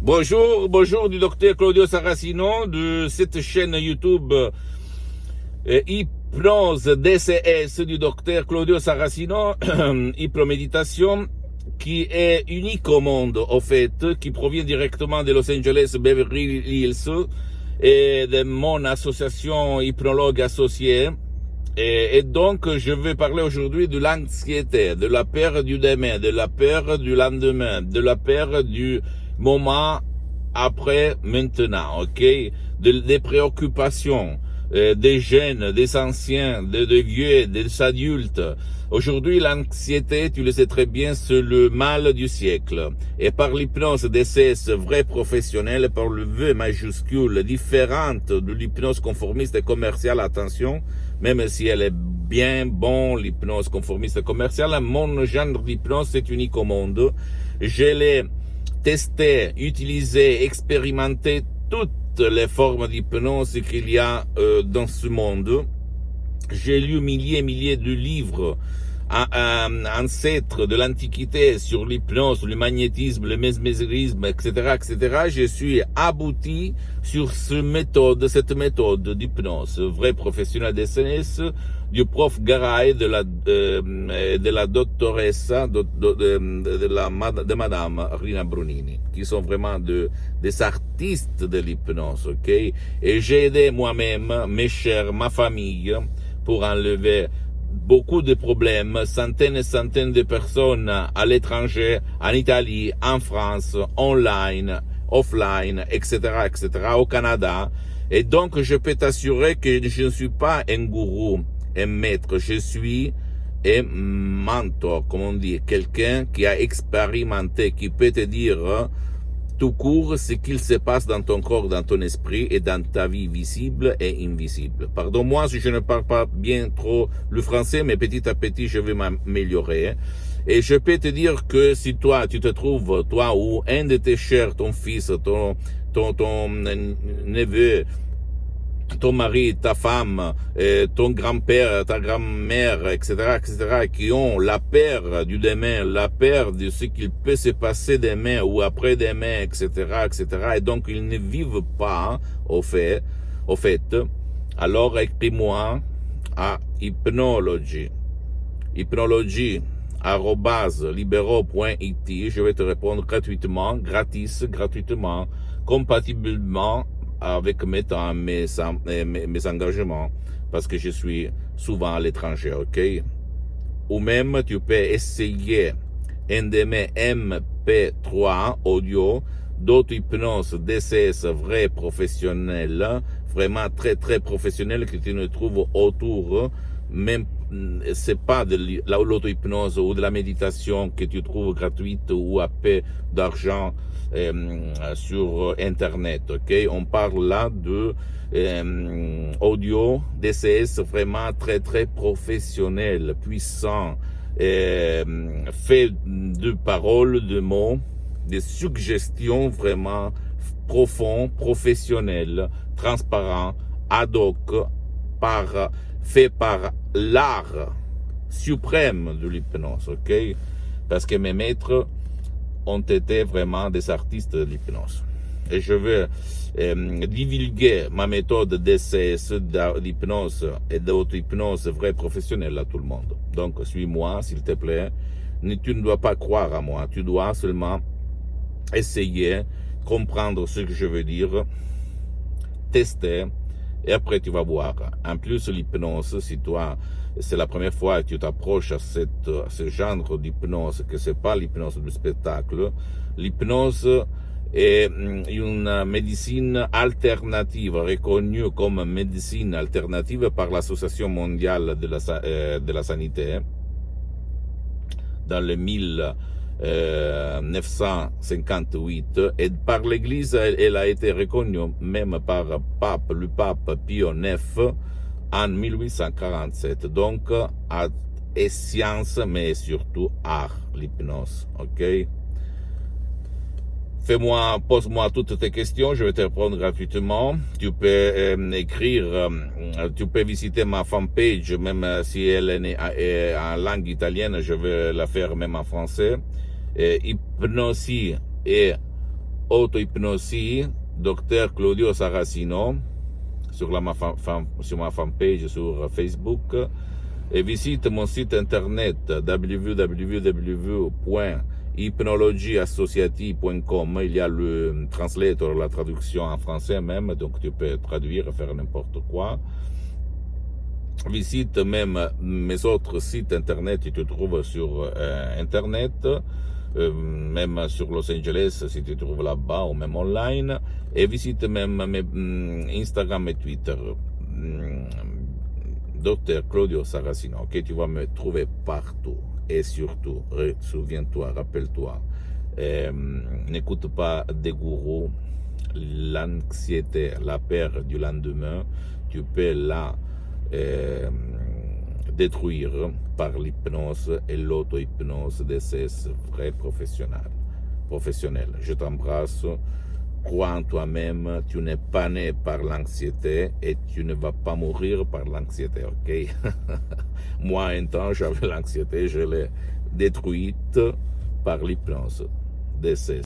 Bonjour du docteur Claudio Saracino de cette chaîne YouTube Hypnose DCS du docteur Claudio Saracino, Hypnoméditation, qui est unique au monde, au fait, qui provient directement de Los Angeles Beverly Hills et de mon association hypnologue associée. Et donc, je vais parler aujourd'hui de l'anxiété, de la peur du demain, de la peur du lendemain, de la peur du moment après maintenant, ok? Des préoccupations, des jeunes, des anciens, des vieux, des adultes. Aujourd'hui, l'anxiété, tu le sais très bien, c'est le mal du siècle. Et par l'hypnose DCS vrai professionnel, par le V majuscule, différente de l'hypnose conformiste et commerciale, attention, même si elle est bien bon, l'hypnose conformiste et commerciale, mon genre d'hypnose est unique au monde. Je l'ai testé, utilisé, expérimenté toutes les formes d'hypnose qu'il y a dans ce monde. J'ai lu milliers de livres ancêtres de l'Antiquité sur l'hypnose, le magnétisme, le mesmérisme, etc. Je suis abouti sur cette méthode d'hypnose, vrai professionnel de SNS, du prof Garay, de la doctoressa, de madame Rina Brunini, qui sont vraiment des artistes de l'hypnose, ok? Et j'ai aidé moi-même, mes chers, ma famille, pour enlever beaucoup de problèmes, centaines et centaines de personnes à l'étranger, en Italie, en France, online, offline, etc., au Canada. Et donc, je peux t'assurer que je ne suis pas un gourou, un maître, je suis un mentor, comme on dit, quelqu'un qui a expérimenté, qui peut te dire tout court ce qu'il se passe dans ton corps, dans ton esprit et dans ta vie visible et invisible. Pardonne-moi si je ne parle pas bien trop le français, mais petit à petit je vais m'améliorer. Et je peux te dire que si toi, tu te trouves, toi ou un de tes chers, ton fils, ton neveu, ton mari, ta femme, ton grand-père, ta grand-mère, etc., qui ont la peur du demain, la peur de ce qu'il peut se passer demain ou après-demain, etc., et donc ils ne vivent pas, au fait, alors écris-moi à hypnology, @libero.it, je vais te répondre gratuitement, compatiblement avec mes temps, mes engagements, parce que je suis souvent à l'étranger, ok? Ou même, tu peux essayer un de mes MP3 audio d'auto-hypnose DCS vrai professionnel, vraiment très professionnel, que tu ne trouves autour, même c'est pas de l'auto-hypnose ou de la méditation que tu trouves gratuite ou à peu d'argent sur Internet, ok? On parle là de audio DCS vraiment très professionnel, puissant, fait de paroles, de mots, des suggestions vraiment profondes, professionnelles, transparents, ad hoc, fait par l'art suprême de l'hypnose, ok? Parce que mes maîtres ont été vraiment des artistes de l'hypnose. Et je veux divulguer ma méthode DCS d'hypnose et d'auto-hypnose vraie professionnelle à tout le monde. Donc, suis-moi, s'il te plaît. Tu ne dois pas croire à moi. Tu dois seulement essayer, comprendre ce que je veux dire, tester, et après tu vas voir. En plus, l'hypnose, si toi, c'est la première fois que tu t'approches à ce genre d'hypnose, que c'est pas l'hypnose du spectacle, l'hypnose est une médecine alternative, reconnue comme médecine alternative par l'Association mondiale de la santé, dans le 1958, et par l'Église, elle a été reconnue même par le pape Pio IX en 1847. Donc, est science, mais surtout art, l'hypnose, ok? Pose-moi toutes tes questions, je vais te répondre gratuitement. Tu peux tu peux visiter ma fanpage, même si elle est en langue italienne, je vais la faire même en français. Hypnosie et auto-hypnosie, Dr Claudio Saracino, sur ma fanpage sur Facebook, et visite mon site internet www.hypnologieassociative.com. Il y a le translator, la traduction en français même, donc tu peux traduire, faire n'importe quoi. Visite même mes autres sites internet, tu te trouves sur internet, même sur Los Angeles si tu te trouves là-bas, ou même online, et visite même mes Instagram et Twitter, Dr Claudio Saracino, ok, tu vas me trouver partout. Et surtout, souviens-toi, rappelle-toi, n'écoute pas des gourous, l'anxiété, la peur du lendemain, tu peux la détruire par l'hypnose et l'auto-hypnose de ces vrais professionnels. Je t'embrasse, crois en toi-même, tu n'es pas né par l'anxiété et tu ne vas pas mourir par l'anxiété, ok? Moi, un temps, j'avais l'anxiété, je l'ai détruite par l'hypnose de ces